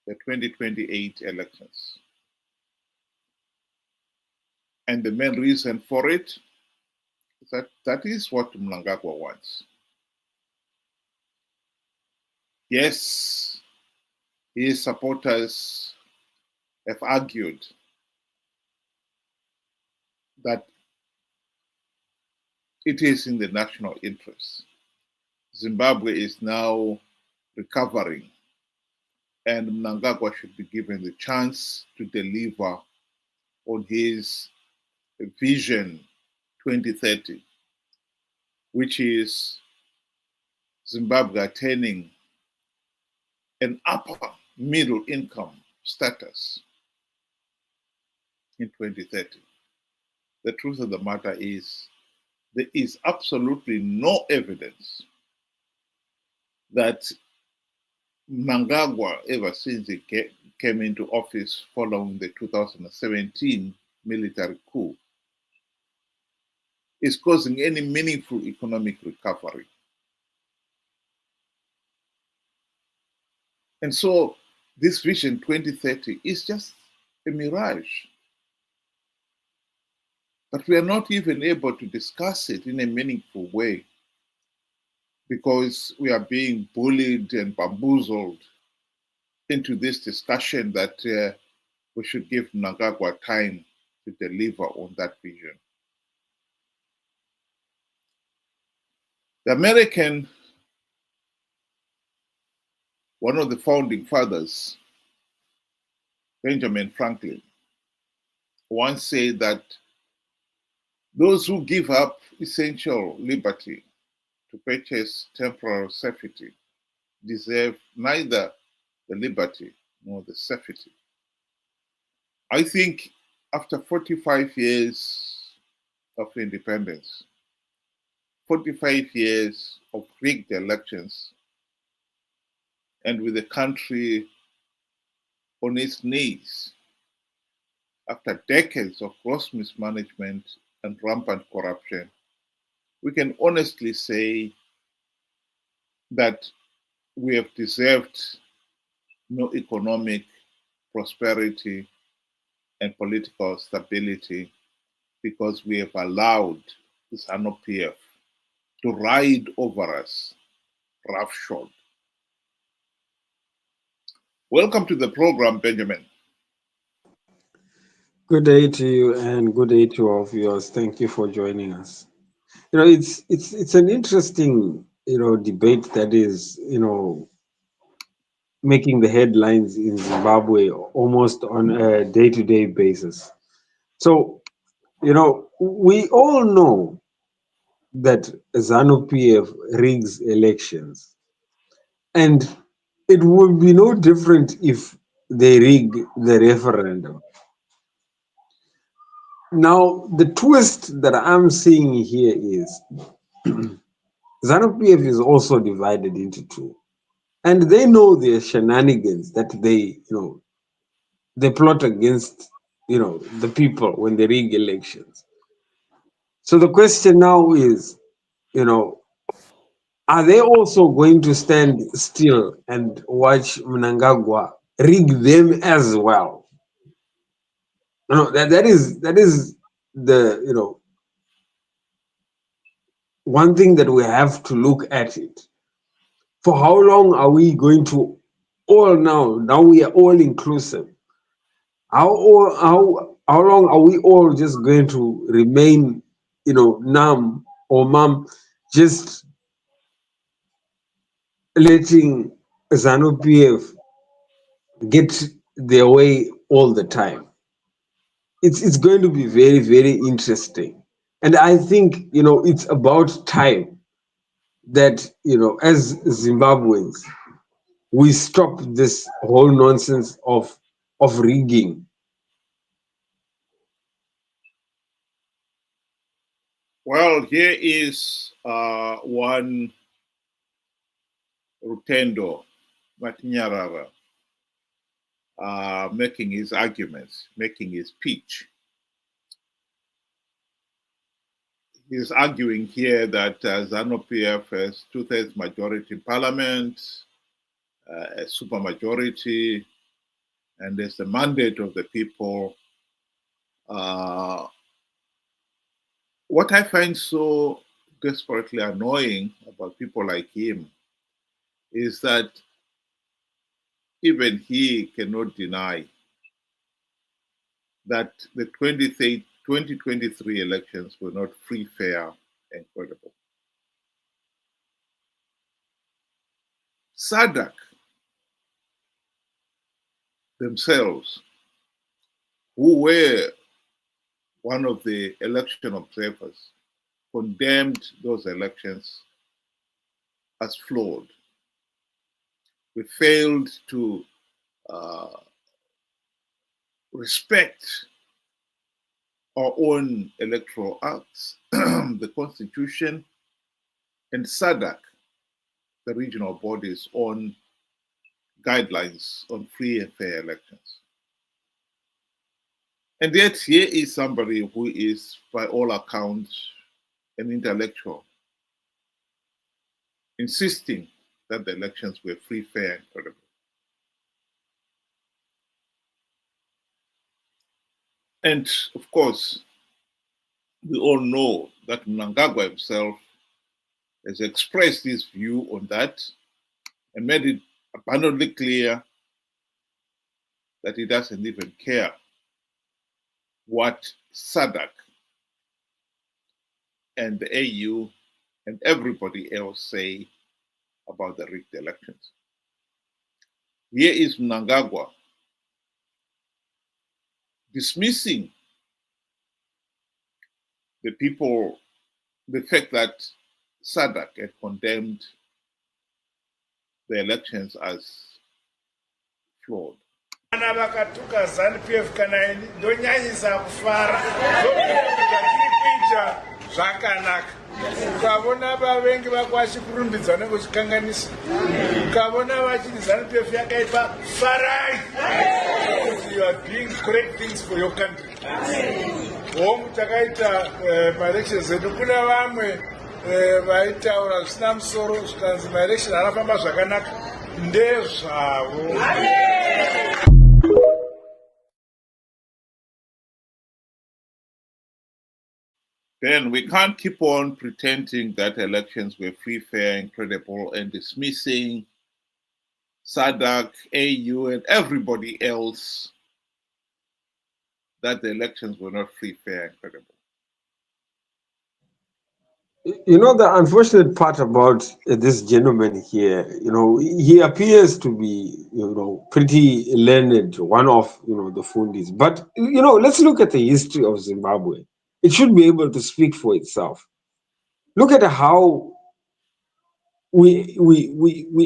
the 2028 elections. And the main reason for it is that is what Mnangagwa wants. Yes, his supporters have argued that it is in the national interest. Zimbabwe is now recovering, and Mnangagwa should be given the chance to deliver on his Vision 2030, which is Zimbabwe attaining an upper middle income status in 2030. The truth of the matter is there is absolutely no evidence that Mnangagwa, ever since he came into office following the 2017 military coup, is causing any meaningful economic recovery. And so this Vision 2030 is just a mirage. But we are not even able to discuss it in a meaningful way because we are being bullied and bamboozled into this discussion that we should give Mnangagwa time to deliver on that vision. The American, one of the founding fathers, Benjamin Franklin, once said that those who give up essential liberty to purchase temporal safety deserve neither the liberty nor the safety. I think after 45 years of independence, 45 years of rigged elections, and with the country on its knees, after decades of gross mismanagement and rampant corruption, we can honestly say that we have deserved no economic prosperity and political stability because we have allowed the Zanu PF to ride over us roughshod. Welcome to the program, Benjamin. Good day to you and good day to our viewers. Thank you for joining us. It's an interesting debate that is making the headlines in Zimbabwe almost on a day-to-day basis. So we all know that Zanu PF rigs elections, and it would be no different if they rig the referendum. Now, the twist that I'm seeing here is ZANU PF is also divided into two. And they know their shenanigans that they plot against, the people when they rig elections. So the question now is, are they also going to stand still and watch Mnangagwa rig them as well? That is the one thing that we have to look at it. For how long are we going to all now we are all inclusive? How long are we all just going to remain, numb or mum, just letting ZANU PF get their way all the time? It's going to be very, very interesting. And I think, it's about time that, as Zimbabweans, we stop this whole nonsense of rigging. Well, here is one Rutendo Matinyarara making his arguments, making his pitch. He's arguing here that ZANU PF has 2/3 majority in parliament, a supermajority, and there's the mandate of the people. Uh, what I find so desperately annoying about people like him is that even he cannot deny that the 2023 elections were not free, fair, and credible. SADC themselves, who were one of the election observers, condemned those elections as flawed. We failed to uh, respect our own electoral acts, the Constitution, and SADC, the regional body's own guidelines on free and fair elections. And yet, here is somebody who is, by all accounts, an intellectual, insisting that the elections were free, fair, and credible. And of course, we all know that Mnangagwa himself has expressed his view on that and made it abundantly clear that he doesn't even care what SADC and the AU and everybody else say about the rigged elections. Here is Mnangagwa dismissing the people, the fact that SADC had condemned the elections as flawed. Vana vakatuka ZANU-PF kana ini ndonyanyisa kufara zvatiri kuita zvakanaka. Ukavona vavengi vako vachikurumbidza nekuchikanganisa, ukavona vachiti ZANU-PF yakaipa, farai, because you are doing correct things for your country. Hongu takaita maelections edu, kuna vamwe vaitaura zvisina musoro zvikanzi maelections anafamba zvakanaka, ndezvavo. Then we can't keep on pretending that elections were free, fair, and credible and dismissing SADC, AU, and everybody else that the elections were not free, fair, and credible. You know, the unfortunate part about this gentleman here, he appears to be, pretty learned, one of, the fundis. But, let's look at the history of Zimbabwe. It should be able to speak for itself. Look at how we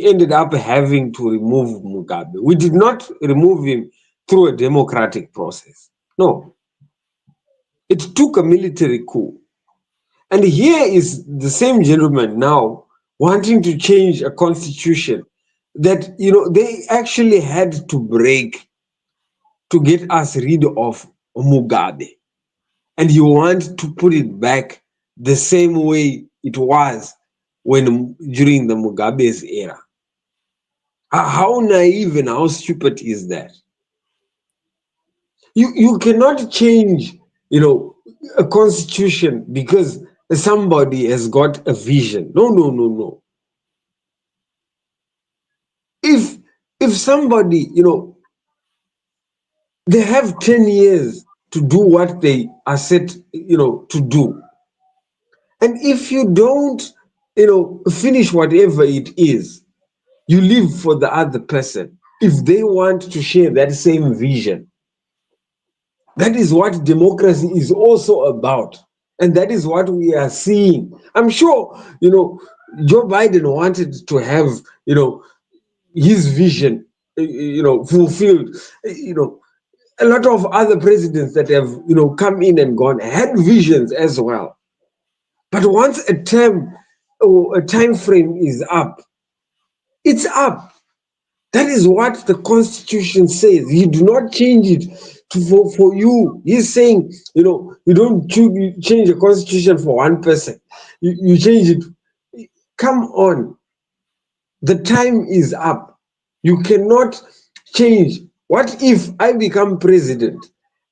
ended up having to remove Mugabe. We did not remove him through a democratic process. No. It took a military coup. And here is the same gentleman now wanting to change a constitution that, they actually had to break to get us rid of Mugabe. And you want to put it back the same way it was during the Mugabe's era. How naive and how stupid is that? You cannot change, a constitution because somebody has got a vision. No. If somebody, they have 10 years to do what they are set, to do. And if you don't, finish whatever it is, you leave for the other person. If they want to share that same vision, that is what democracy is also about. And that is what we are seeing. I'm sure, Joe Biden wanted to have, his vision, fulfilled. A lot of other presidents that have, come in and gone had visions as well. But once a term or a time frame is up, it's up. That is what the Constitution says. You do not change it for you. He's saying, you don't change the Constitution for one person. You change it. Come on. The time is up. You cannot change What if I become president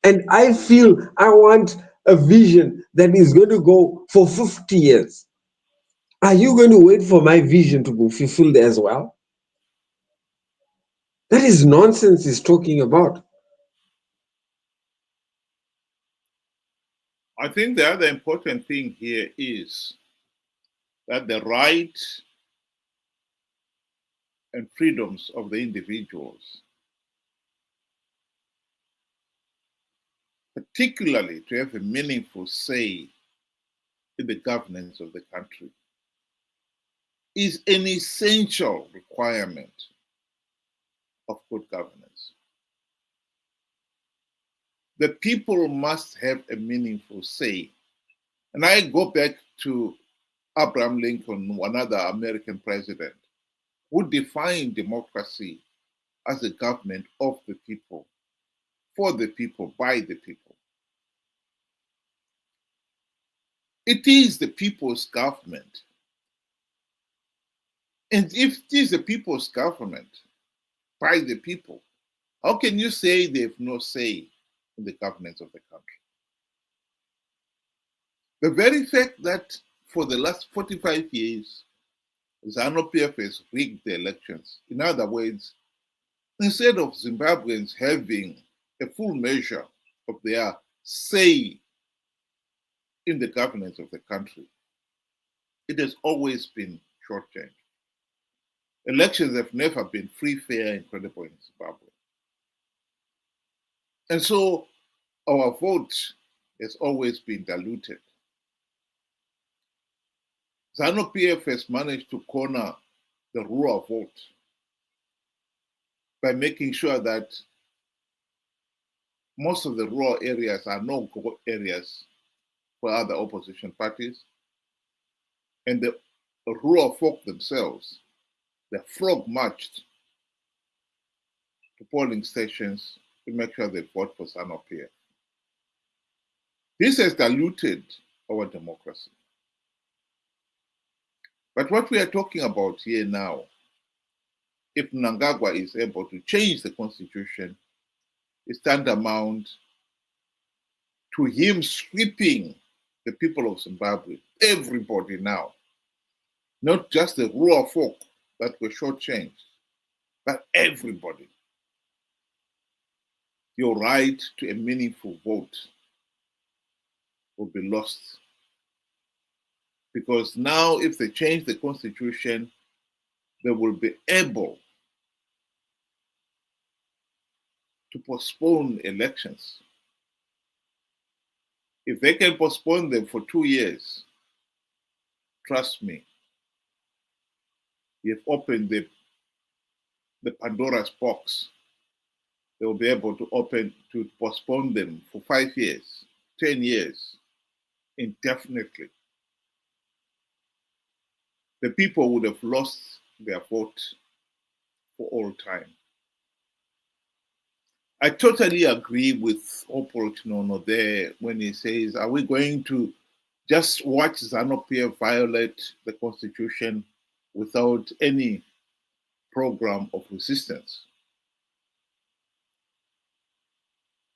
and I feel I want a vision that is going to go for 50 years? Are you going to wait for my vision to be fulfilled as well? That is nonsense he's talking about. I think the other important thing here is that the rights and freedoms of the individuals, particularly to have a meaningful say in the governance of the country, is an essential requirement of good governance. The people must have a meaningful say. And I go back to Abraham Lincoln, another American president, who defined democracy as a government of the people, for the people, by the people. It is the people's government. And if it is the people's government, by the people, how can you say they have no say in the governance of the country? The very fact that for the last 45 years, Zanu-PF has rigged the elections. In other words, instead of Zimbabweans having a full measure of their say in the governance of the country, it has always been shortchanged. Elections have never been free, fair, and credible in Zimbabwe. And so our vote has always been diluted. Zanu-PF has managed to corner the rural vote by making sure that most of the rural areas are no-go areas for other opposition parties. And the rural folk themselves, they're frog-marched to polling stations to make sure they vote for Zanu-PF. This has diluted our democracy. But what we are talking about here now, if Mnangagwa is able to change the constitution, is tantamount to him sweeping the people of Zimbabwe, everybody now, not just the rural folk that were shortchanged, but everybody. Your right to a meaningful vote will be lost. Because now, if they change the constitution, they will be able to postpone elections. If they can postpone them for 2 years, trust me, you've opened the Pandora's box. They will be able to postpone them for 5 years, 10 years, indefinitely. The people would have lost their vote for all time. I totally agree with Opol Chinono there when he says, are we going to just watch Zanu-PF violate the constitution without any program of resistance?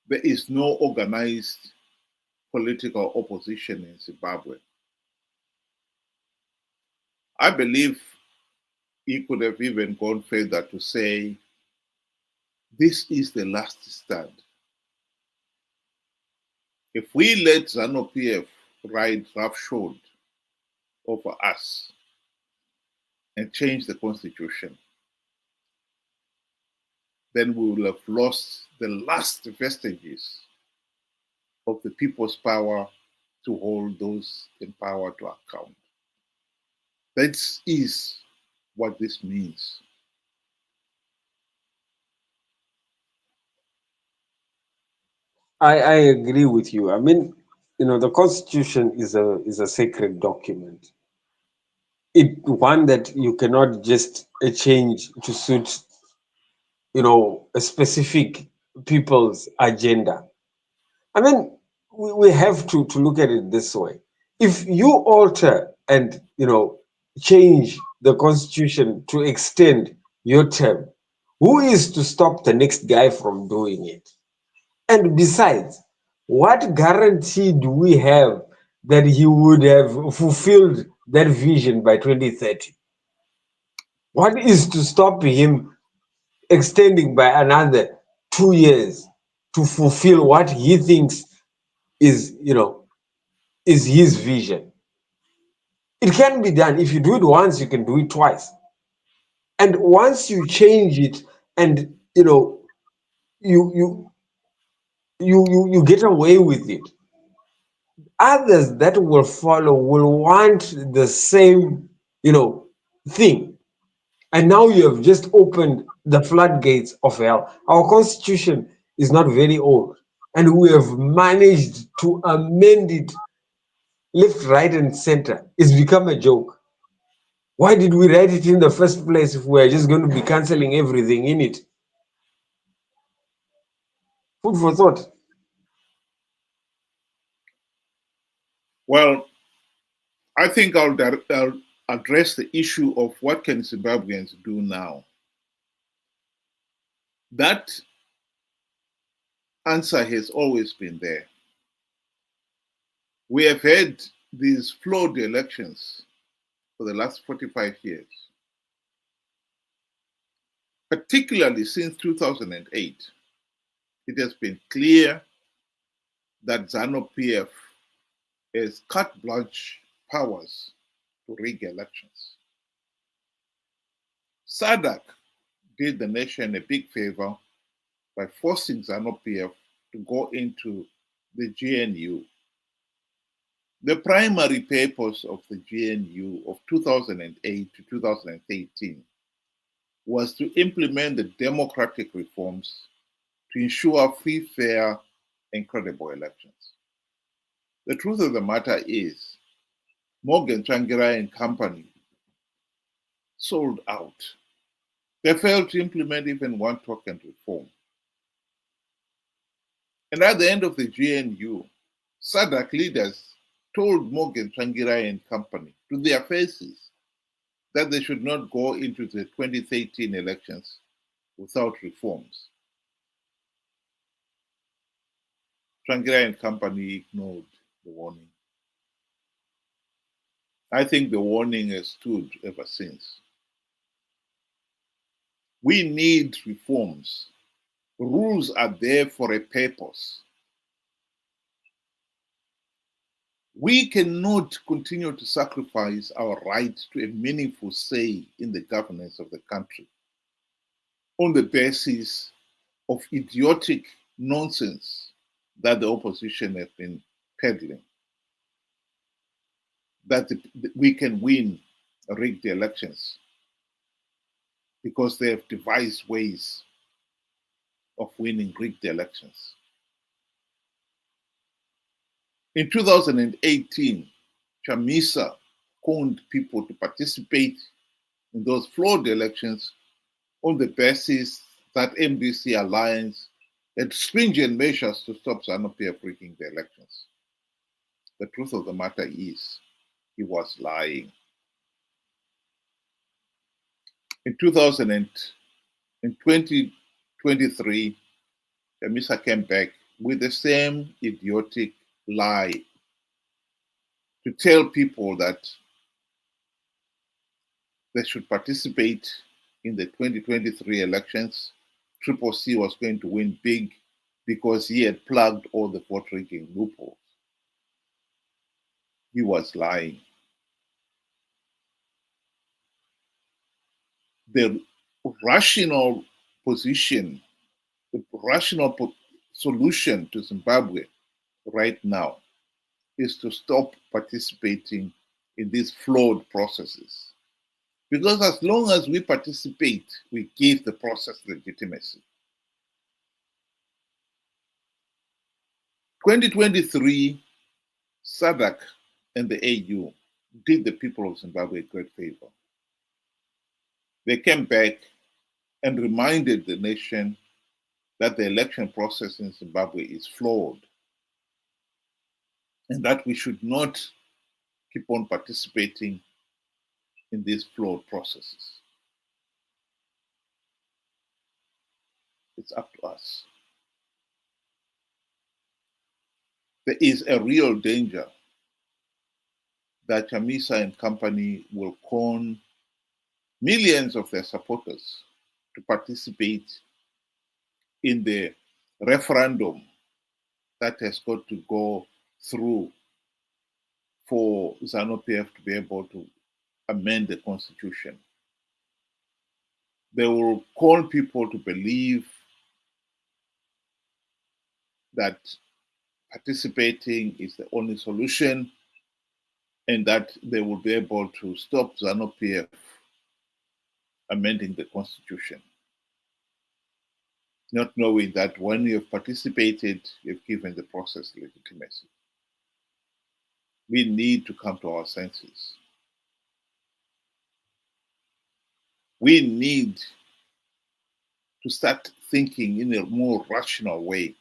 There is no organized political opposition in Zimbabwe. I believe he could have even gone further to say, this is the last stand. If we let Zanu-PF ride roughshod over us and change the constitution, then we will have lost the last vestiges of the people's power to hold those in power to account. That is what this means. I agree with you. I mean, the Constitution is a sacred document. One that you cannot just change to suit, a specific people's agenda. I mean, we have to look at it this way. If you alter and change the Constitution to extend your term, Who is to stop the next guy from doing it? And besides, what guarantee do we have that he would have fulfilled that vision by 2030? What is to stop him extending by another 2 years to fulfill what he thinks is, is his vision? It can be done. If you do it once, you can do it twice. And once you change it, and you you you get away with it, others that will follow will want the same thing. And now you have just opened the floodgates of hell. Our constitution is not very old, and we have managed to amend it left, right, and center. It's become a joke. Why did we write it in the first place if we are just going to be canceling everything in it? Food for thought. Well, I think I'll address the issue of what can Zimbabweans do now. That answer has always been there. We have had these flawed elections for the last 45 years, particularly since 2008. It has been clear that Zanu PF has carte blanche powers to rig elections. SADC did the nation a big favor by forcing Zanu PF to go into the GNU. The primary purpose of the GNU of 2008 to 2018 was to implement the democratic reforms to ensure free, fair, and credible elections. The truth of the matter is, Morgan Tsvangirai and company sold out. They failed to implement even one token reform. And at the end of the GNU, SADC leaders told Morgan Tsvangirai and company to their faces that they should not go into the 2013 elections without reforms. Tsvangirai and company ignored the warning. I think the warning has stood ever since. We need reforms. Rules are there for a purpose. We cannot continue to sacrifice our right to a meaningful say in the governance of the country on the basis of idiotic nonsense that the opposition have been peddling. That we can win rigged elections because they have devised ways of winning rigged elections. In 2018, Chamisa conned people to participate in those flawed elections on the basis that MDC Alliance had stringent measures to stop Zanu-PF rigging the elections. The truth of the matter is, he was lying. In 2023, Chamisa came back with the same idiotic lie to tell people that they should participate in the 2023 elections. Triple C was going to win big because he had plugged all the vote rigging loopholes. He was lying. The rational position, the rational solution to Zimbabwe right now is to stop participating in these flawed processes. Because as long as we participate, we give the process legitimacy. 2023, SADC and the AU did the people of Zimbabwe a great favor. They came back and reminded the nation that the election process in Zimbabwe is flawed and that we should not keep on participating in these flawed processes. It's up to us. There is a real danger that Chamisa and company will con millions of their supporters to participate in the referendum that has got to go through for Zanu-PF to be able to amend the constitution. They will call people to believe that participating is the only solution and that they will be able to stop Zanu-PF amending the constitution. Not knowing that when you have participated, you've given the process legitimacy. We need to come to our senses. We need to start thinking in a more rational way.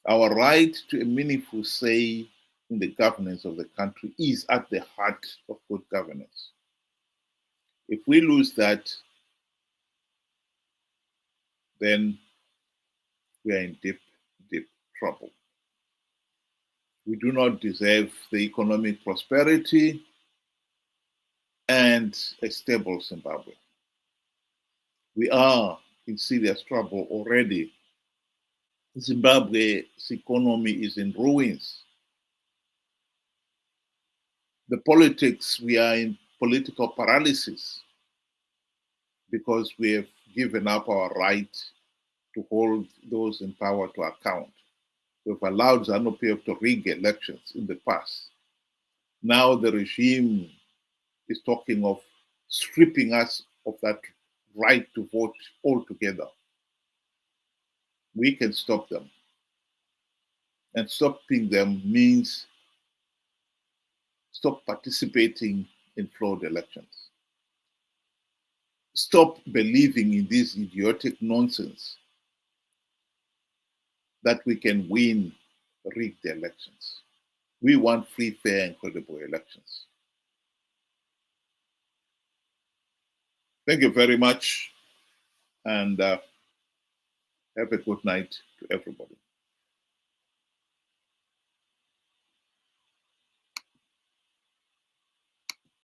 Our right to a meaningful say in the governance of the country is at the heart of good governance. If we lose that, then we are in deep, deep trouble. We do not deserve the economic prosperity and a stable Zimbabwe. We are in serious trouble already. Zimbabwe's economy is in ruins. The politics, we are in political paralysis because we have given up our right to hold those in power to account. We've allowed Zanu-PF to rig elections in the past. Now the regime is talking of stripping us of that right to vote altogether. We can stop them. And stopping them means stop participating in flawed elections. Stop believing in this idiotic nonsense that we can win rigged elections. We want free, fair, and credible elections. Thank you very much, and have a good night to everybody.